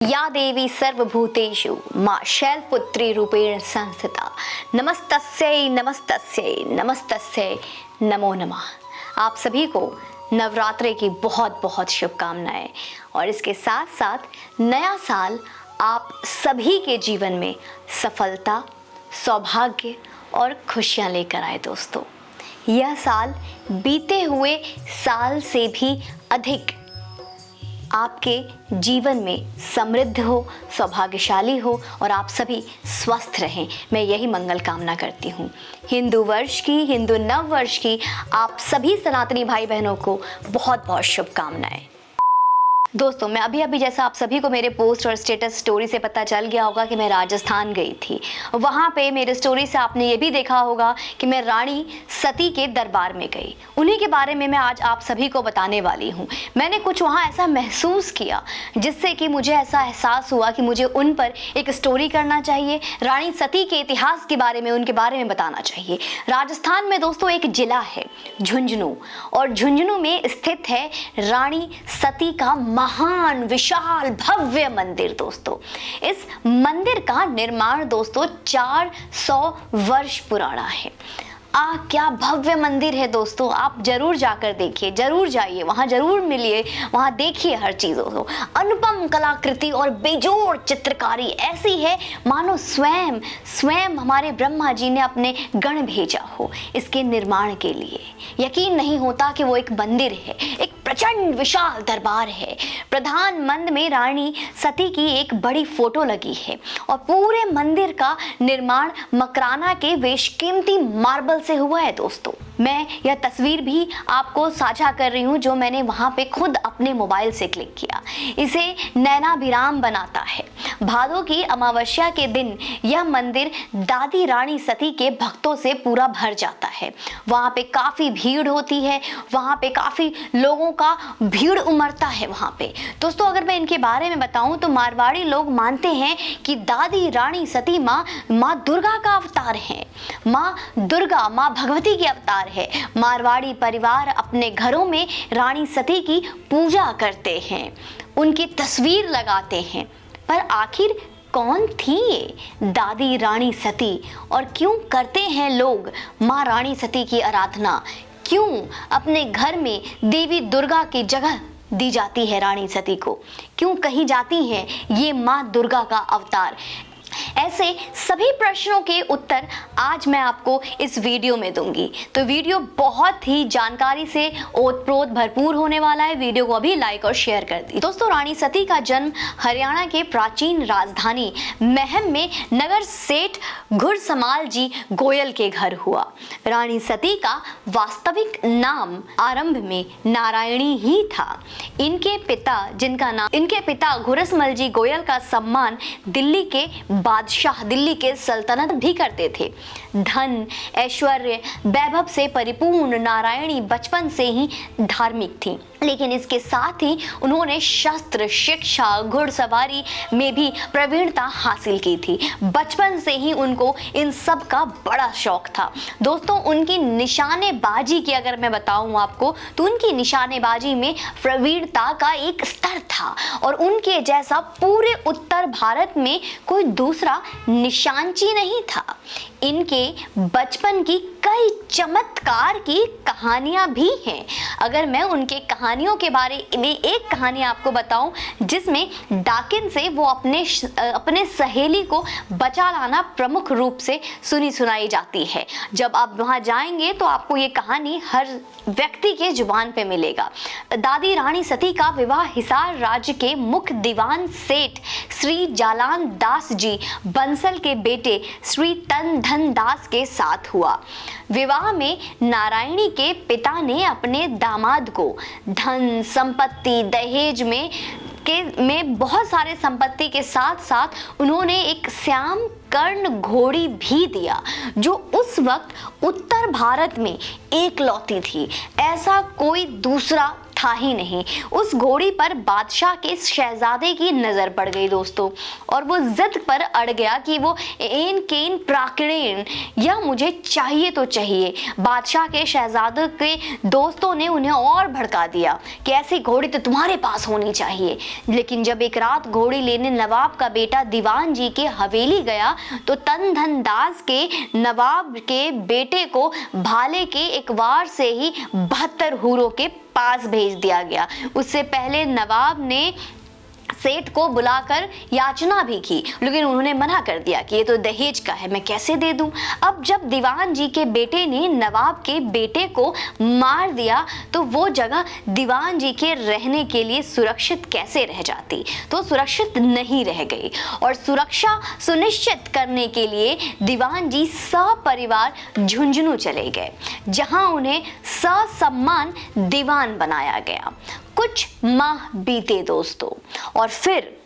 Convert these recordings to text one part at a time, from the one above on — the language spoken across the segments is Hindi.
या देवी सर्वभूतेषु मां शैलपुत्री रूपेण संस्थिता नमस्तस्यै नमस्तस्यै नमस्तस्यै नमो नमः। आप सभी को नवरात्रि की बहुत बहुत शुभकामनाएं और इसके साथ साथ नया साल आप सभी के जीवन में सफलता, सौभाग्य और खुशियां लेकर आए। दोस्तों, यह साल बीते हुए साल से भी अधिक आपके जीवन में समृद्ध हो, सौभाग्यशाली हो और आप सभी स्वस्थ रहें, मैं यही मंगल कामना करती हूँ। हिंदू वर्ष की, हिंदू नव वर्ष की आप सभी सनातनी भाई बहनों को बहुत बहुत शुभकामनाएं। दोस्तों, मैं अभी जैसा आप सभी को मेरे पोस्ट और स्टेटस स्टोरी से पता चल गया होगा कि मैं राजस्थान गई थी। वहाँ पे मेरे स्टोरी से आपने ये भी देखा होगा कि मैं रानी सती के दरबार में गई। उन्हीं के बारे में मैं आज आप सभी को बताने वाली हूँ। मैंने कुछ वहाँ ऐसा महसूस किया जिससे कि मुझे ऐसा एहसास हुआ कि मुझे उन पर एक स्टोरी करना चाहिए, रानी सती के इतिहास के बारे में, उनके बारे में बताना चाहिए। राजस्थान में दोस्तों एक जिला है झुंझुनू, और झुंझुनू में स्थित है रानी सती का महान विशाल भव्य मंदिर। दोस्तों, इस मंदिर का निर्माण दोस्तों 400 वर्ष पुराना है। क्या भव्य मंदिर है दोस्तों, आप जरूर जाकर देखिए, जरूर जाइए, वहां जरूर मिलिए, वहां देखिए हर चीजों को। अनुपम कलाकृति और बेजोड़ चित्रकारी ऐसी है मानो स्वयं हमारे ब्रह्मा जी ने अपने गण भेजा हो इसके निर्माण के लिए। यकीन नहीं होता कि वो एक मंदिर है, एक प्रचंड विशाल दरबार है। प्रधान मंदिर में रानी सती की एक बड़ी फोटो लगी है और पूरे मंदिर का निर्माण मकराना के बेशकीमती मार्बल से हुआ है। दोस्तों, मैं यह तस्वीर भी आपको साझा कर रही हूँ जो मैंने वहां पे खुद अपने मोबाइल से क्लिक किया। इसे नैनाभिराम बनाता है। भादों की अमावस्या के दिन यह मंदिर दादी रानी सती के भक्तों से पूरा भर जाता है। वहां पे काफी भीड़ होती है, वहां पे काफी लोगों का भीड़ उमड़ता है वहां पे। दोस्तों, अगर मैं इनके बारे में बताऊं तो मारवाड़ी लोग मानते हैं कि दादी रानी सती माँ दुर्गा का अवतार है। माँ दुर्गा, माँ भगवती के अवतार है। मारवाड़ी परिवार अपने घरों में रानी सती की पूजा करते हैं, उनकी तस्वीर लगाते हैं। पर आखिर कौन थी ये दादी रानी सती और क्यों करते हैं लोग माँ रानी सती की आराधना? क्यों अपने घर में देवी दुर्गा की जगह दी जाती है रानी सती को? क्यों कही जाती है ये माँ दुर्गा का अवतार? ऐसे सभी प्रश्नों के उत्तर आज मैं आपको इस वीडियो में दूंगी। तो वीडियो बहुत ही जानकारी से ओतप्रोत भरपूर होने वाला है। वीडियो को अभी लाइक और शेयर कर दी। दोस्तों, रानी सती का जन्म हरियाणा के प्राचीन राजधानी महम में नगर सेठ घुड़समाल जी गोयल के घर हुआ। रानी सती का वास्तविक नाम आरंभ में नारायणी ही था। इनके पिता घुड़समल जी गोयल का सम्मान दिल्ली के बादशाह, दिल्ली के सल्तनत भी करते थे। धन, ऐश्वर्य, वैभव से परिपूर्ण नारायणी बचपन से ही धार्मिक थी, लेकिन इसके साथ ही उन्होंने शस्त्र, शिक्षा, घुड़सवारी में भी प्रवीणता हासिल की थी। बचपन से ही उनको इन सब का बड़ा शौक था। दोस्तों, उनकी निशानेबाजी की अगर मैं बताऊं आपको तो उनकी निशानेबाजी में प्रवीणता का एक स्तर था और उनके जैसा पूरे उत्तर भारत में कोई दूसरा निशानची नहीं था। इनके बचपन की कई चमत्कार की कहानियां भी हैं। अगर मैं उनके कहानियों के बारे में एक कहानी आपको बताऊं जिसमें डाकिन से वो अपने सहेली को बचा लाना प्रमुख रूप से सुनी सुनाई जाती है। जब आप वहां जाएंगे तो आपको ये कहानी हर व्यक्ति के जुबान पे मिलेगा। दादी रानी सती का विवाह हिसार राज्य के मुख्य दीवान सेठ श्री जालान दास जी बंसल के बेटे श्री तन धन दास के साथ हुआ। विवाह में नारायणी के पिता ने अपने दामाद को धन, संपत्ति, दहेज में बहुत सारे संपत्ति के साथ साथ उन्होंने एक श्याम कर्ण घोड़ी भी दिया जो उस वक्त उत्तर भारत में एकलौती थी। ऐसा कोई दूसरा था ही नहीं। उस घोड़ी पर बादशाह के शहजादे की नजर पड़ गई दोस्तों, और वो जिद पर अड़ गया कि वो एन केन प्राकृण, यह मुझे चाहिए तो चाहिए। बादशाह के शहजादे के दोस्तों ने उन्हें और भड़का दिया कि ऐसी घोड़ी तो तुम्हारे पास होनी चाहिए। लेकिन जब एक रात घोड़ी लेने नवाब का बेटा दीवान जी के हवेली गया तो तन धन दास के नवाब के बेटे को भाले के एक वार से ही 72 हूरों के पास भेज दिया गया। उससे पहले नवाब ने सेठ को बुलाकर याचना भी की, लेकिन उन्होंने मना कर दिया कि ये तो दहेज का है, मैं कैसे दे दूं। अब जब दीवान जी के बेटे ने नवाब के बेटे को मार दिया तो वो जगह दीवान जी के रहने के लिए सुरक्षित कैसे रह जाती, तो सुरक्षित नहीं रह गई। और सुरक्षा सुनिश्चित करने के लिए दीवान जी सपरिवार झुंझुनू चले गए, जहां उन्हें ससम्मान दीवान बनाया गया। कुछ माह बीते दोस्तों, और फिर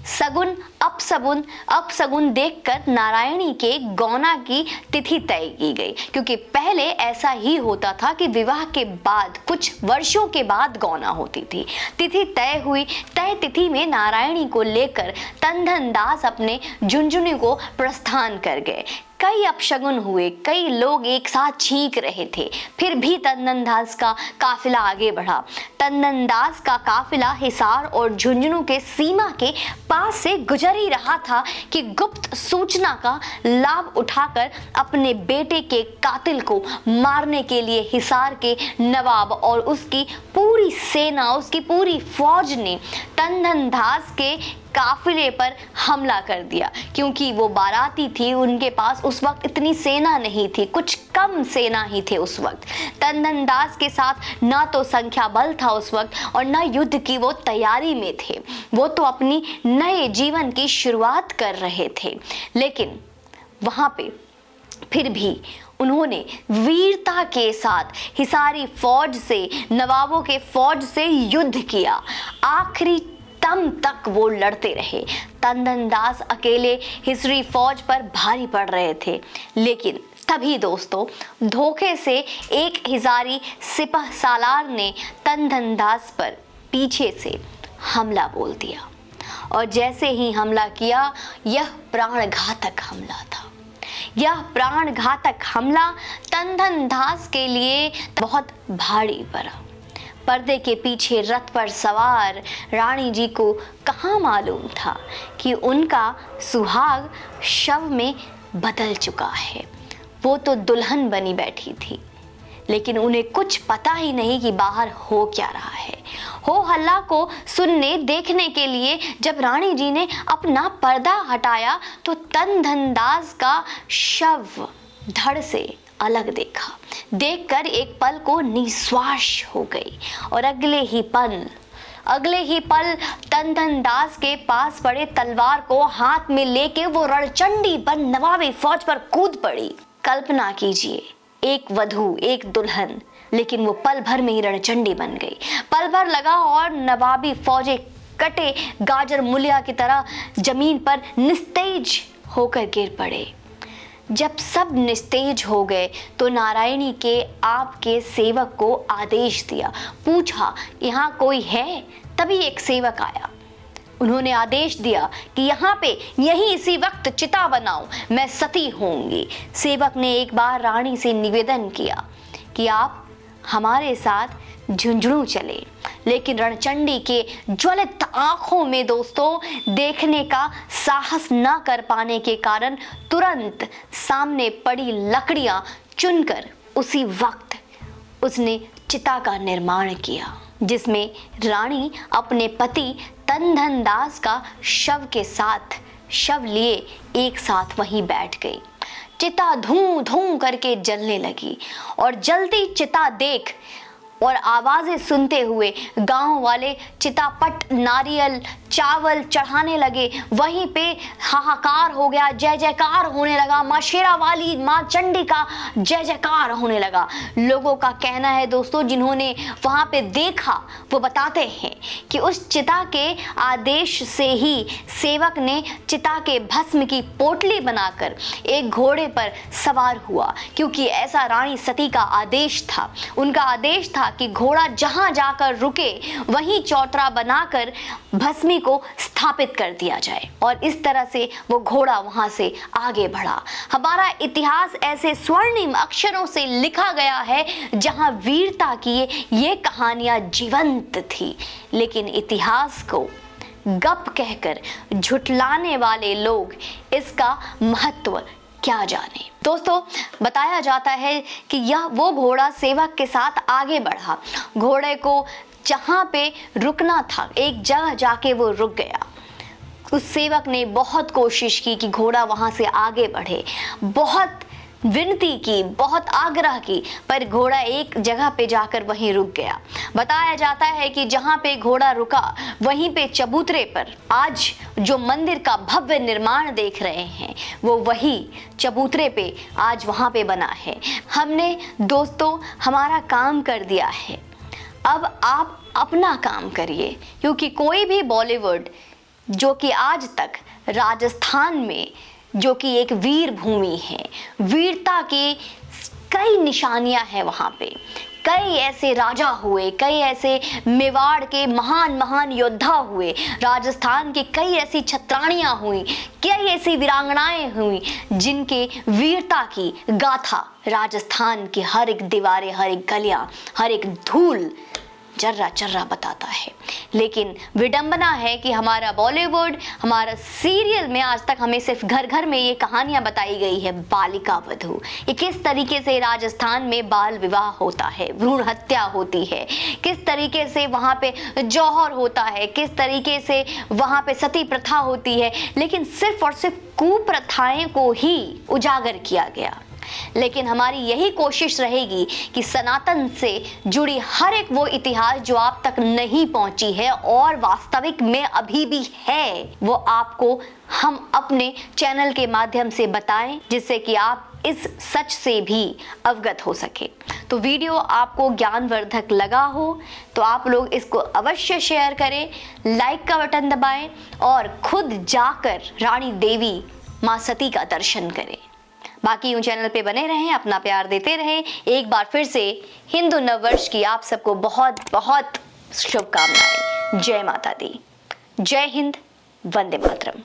सगुन अपसगुन देखकर नारायणी के गौना की तिथि तय की गई, क्योंकि पहले ऐसा ही होता था कि विवाह के बाद कुछ वर्षों के बाद गौना होती थी। तिथि तय हुई, तय तिथि में नारायणी को लेकर तनधन दास अपने झुंझुनू को प्रस्थान कर गए। कई अपशगुन हुए, कई लोग एक साथ छींक रहे थे, फिर भी तनधन दास का काफिला आगे बढ़ा। तनधन दास का काफिला हिसार और झुंझुनू के सीमा के पास से गुजर ही रहा था कि गुप्त सूचना का लाभ उठाकर अपने बेटे के कातिल को मारने के लिए हिसार के नवाब और उसकी पूरी सेना, उसकी पूरी फौज ने तनधन दास के काफिले पर हमला कर दिया। क्योंकि वो बाराती थी, उनके पास उस वक्त इतनी सेना नहीं थी, कुछ कम सेना ही थे उस वक्त। तनधन दास के साथ ना तो संख्या बल था उस वक्त और ना युद्ध की वो तैयारी में थे। वो तो अपनी नए जीवन की शुरुआत कर रहे थे। लेकिन वहां पे फिर भी उन्होंने वीरता के साथ हिसारी फौज से, नवाबों के फौज से युद्ध किया। आखिरी दम तक वो लड़ते रहे। तनधन दास अकेले हिसरी फौज पर भारी पड़ रहे थे। लेकिन तभी दोस्तों धोखे से एक हिजारी सिपह सालार ने तनधन दास पर पीछे से हमला बोल दिया, और जैसे ही हमला किया, यह प्राणघातक हमला था। यह प्राणघातक हमला तनधन दास के लिए बहुत भारी पड़ा। पर्दे के पीछे रथ पर सवार रानी जी को कहाँ मालूम था कि उनका सुहाग शव में बदल चुका है। वो तो दुल्हन बनी बैठी थी, लेकिन उन्हें कुछ पता ही नहीं कि बाहर हो क्या रहा है। हो हल्ला को सुनने देखने के लिए जब रानी जी ने अपना पर्दा हटाया तो तनधन दास का शव धड़ से अलग देखा। देखकर एक पल को निश्वास हो गई, और अगले ही पल तनधन दास के पास पड़े तलवार को हाथ में लेके वो रणचंडी बन नवाबी फौज पर कूद पड़ी। कल्पना कीजिए, एक वधू, एक दुल्हन, लेकिन वो पल भर में ही रणचंडी बन गई। पल भर लगा और नवाबी फौजे कटे गाजर मूलिया की तरह जमीन पर निस्तेज होकर गिर पड़े। जब सब निस्तेज हो गए तो नारायणी के आपके सेवक को आदेश दिया, पूछा यहाँ कोई है? तभी एक सेवक आया। उन्होंने आदेश दिया कि यहाँ पे यहीं इसी वक्त चिता बनाओ, मैं सती होंगी। सेवक ने एक बार रानी से निवेदन किया कि आप हमारे साथ झुंझुनू चले, लेकिन रणचंडी के ज्वलित आंखों में दोस्तों देखने का साहस न कर पाने के कारण तुरंत सामने पड़ी लकड़ियां चुनकर उसी वक्त उसने चिता का निर्माण किया, जिसमें रानी अपने पति तनधन दास का शव लिए एक साथ वहीं बैठ गई। चिता धूं धूं करके जलने लगी, और जलती चिता देख और आवाजें सुनते हुए गांव वाले चितापट, नारियल, चावल चढ़ाने लगे, वहीं पे हाहाकार हो गया, जय जयकार होने लगा, माँ शेरावाली, माँ चंडी का जय जयकार होने लगा। लोगों का कहना है दोस्तों, जिन्होंने वहां पे देखा वो बताते हैं कि उस चिता के आदेश से ही सेवक ने चिता के भस्म की पोटली बनाकर एक घोड़े पर सवार हुआ, क्योंकि ऐसा रानी सती का आदेश था। उनका आदेश था कि घोड़ा जहां जाकर रुके वहीं चौतरा बनाकर भस्मी को स्थापित कर दिया जाए, और इस तरह से वो घोड़ा वहां से आगे बढ़ा। हमारा इतिहास ऐसे स्वर्णिम अक्षरों से लिखा गया है जहां वीरता की ये कहानियां जीवंत थी, लेकिन इतिहास को गप कहकर झुठलाने वाले लोग इसका महत्व क्या जाने। दोस्तों, बताया जाता है कि यह वो घोड़ा सेवक के साथ आगे बढ़ा। घोड़े को जहां पे रुकना था, एक जगह जाके वो रुक गया। उस सेवक ने बहुत कोशिश की कि घोड़ा वहां से आगे बढ़े, बहुत विनती की, बहुत आग्रह की, पर घोड़ा एक जगह पे जाकर वहीं रुक गया। बताया जाता है कि जहां पे घोड़ा रुका वहीं पे चबूतरे पर आज जो मंदिर का भव्य निर्माण देख रहे हैं, वो वही चबूतरे पे आज वहां पे बना है। हमने दोस्तों हमारा काम कर दिया है, अब आप अपना काम करिए, क्योंकि कोई भी बॉलीवुड जो कि आज तक राजस्थान में, जो कि एक वीर भूमि है, वीरता की कई निशानियां हैं वहां पे, कई ऐसे राजा हुए, कई ऐसे मेवाड़ के महान महान योद्धा हुए, राजस्थान की कई ऐसी छत्राणियां हुई, कई ऐसी वीरांगनाएं हुई जिनके वीरता की गाथा राजस्थान की हर एक दीवारें, हर एक गलियां, हर एक धूल जर्रा जर्रा बताता है। लेकिन विडंबना है कि हमारा बॉलीवुड, हमारा सीरियल में आज तक हमें सिर्फ घर घर में ये कहानियां बताई गई है, बालिका वधू, ये किस तरीके से राजस्थान में बाल विवाह होता है, भ्रूण हत्या होती है, किस तरीके से वहाँ पे जौहर होता है, किस तरीके से वहाँ पे सती प्रथा होती है, लेकिन सिर्फ और सिर्फ कुप्रथाएं को ही उजागर किया गया। लेकिन हमारी यही कोशिश रहेगी कि सनातन से जुड़ी हर एक वो इतिहास जो आप तक नहीं पहुंची है और वास्तविक में अभी भी है, वो आपको हम अपने चैनल के माध्यम से बताएं, जिससे कि आप इस सच से भी अवगत हो सके। तो वीडियो आपको ज्ञानवर्धक लगा हो तो आप लोग इसको अवश्य शेयर करें, लाइक का बटन दबाएं और खुद जाकर रानी देवी माँ सती का दर्शन करें। बाकी यूं चैनल पे बने रहें, अपना प्यार देते रहें। एक बार फिर से हिंदू नववर्ष की आप सबको बहुत बहुत शुभकामनाएं। जय माता दी, जय हिंद, वंदे मातरम।